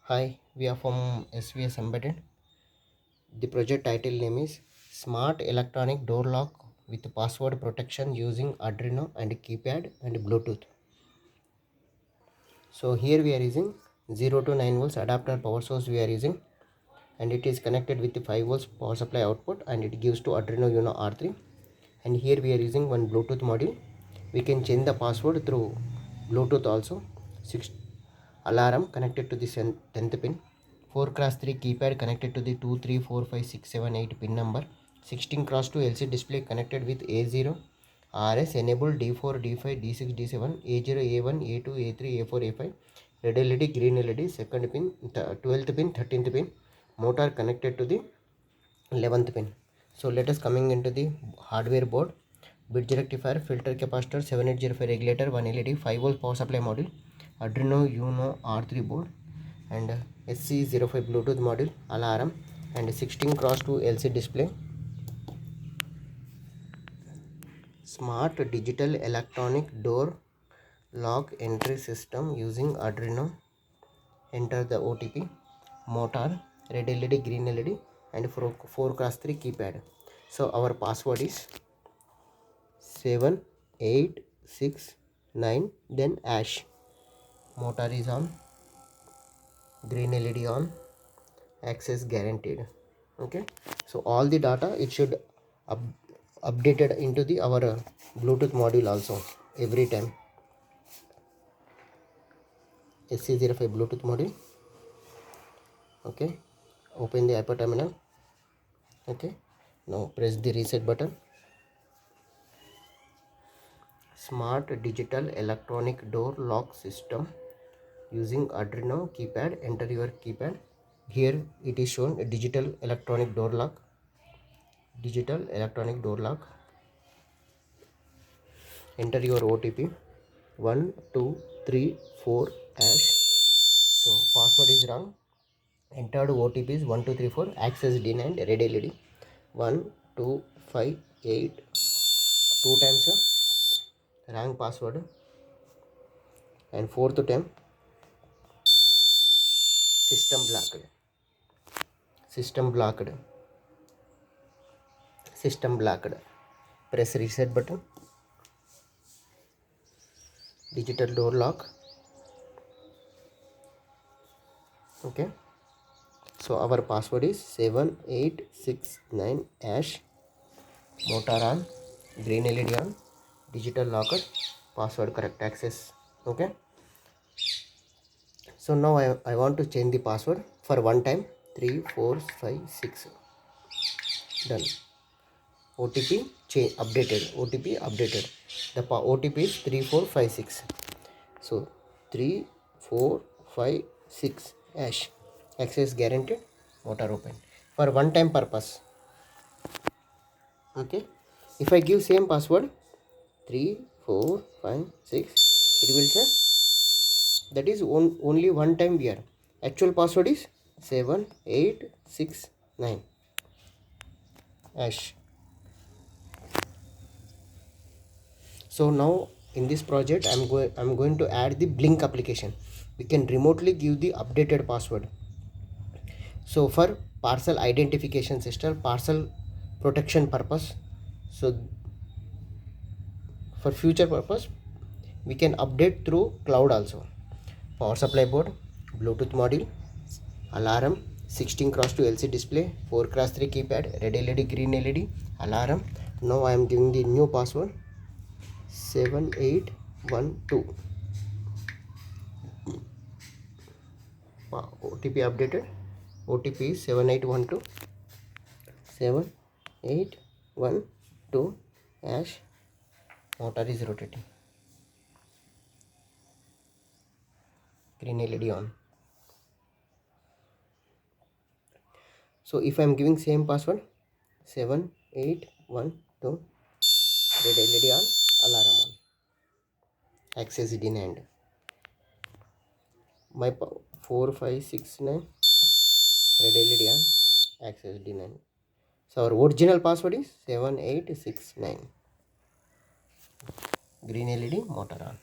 Hi, we are from svsembedded. The project title name is Smart Electronic Door Lock with Password Protection using Arduino and Keypad and Bluetooth. So here we are using 0 to 9 volts adapter power source we are using, and it is connected with the 5 volts power supply output, and it gives to Arduino Uno R3. And here we are using one Bluetooth module. We can change the password through Bluetooth also. 6 alarm connected to the 10th pin. 4x3 keypad connected to the 2, 3, 4, 5, 6, 7, 8 pin number. 16x2 LCD display connected with A0. RS enabled D4, D5, D6, D7, A0, A1, A2, A3, A4, A5. Red LED, green LED, second pin, 12th pin, 13th pin. Motor connected to the 11th pin. So let us coming into the hardware board. Bridge rectifier, filter capacitor, 7805 regulator, 1 LED, 5 volt power supply module, Arduino Uno R3 board, and SC05 Bluetooth module, alarm, and 16x2 LCD display. Smart digital electronic door lock entry system using Arduino. Enter the OTP. Motor, red LED, green LED, and 4x3 keypad. So our password is 7869, then hash. Motor is on, green LED on, access guaranteed. Okay, so all the data it should updated into the our Bluetooth module also every time. SC05 Bluetooth module. Okay, open the hyper terminal. Okay, now press the reset button. Smart digital electronic door lock system using Arduino keypad. Enter your keypad. Here it is shown a digital electronic door lock. Enter your OTP 1234 hash. So password is wrong. Entered OTP is 1234. Access denied. Red LED 1258. Two times wrong password, and fourth time system blocked. Press reset button. Digital door lock. Okay, so our password is 7869 hash. Motor on, green LED on, digital locker, password correct, access. Okay, so now I want to change the password for one time. 3, 4, 5, 6. Done. OTP change updated. The OTP is 3456. So 3456 hash. Access guaranteed. Motor open for one time purpose. Okay, if I give same password 3, 4, 5, 6, it will say that is only one time we are. Actual password is 7869 hash. So now in this project I'm going to add the blink application. We can remotely give the updated password. So for parcel identification system, parcel protection purpose, so for future purpose we can update through cloud also. Power supply board, Bluetooth module, alarm, 16x2 LCD display, 4x3 keypad, red LED, green LED, alarm. Now I am giving the new password 7812. OTP updated. OTP is 7812. 7812 hash. Motor is rotating. Green LED on. So if I am giving same password 7812, red LED on, alarm on, access denied. My 4569, red LED on, access denied. So our original password is 7869. Green LED, motor on.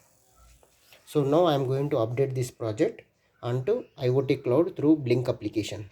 So now I am going to update this project. onto IoT cloud through Blink application.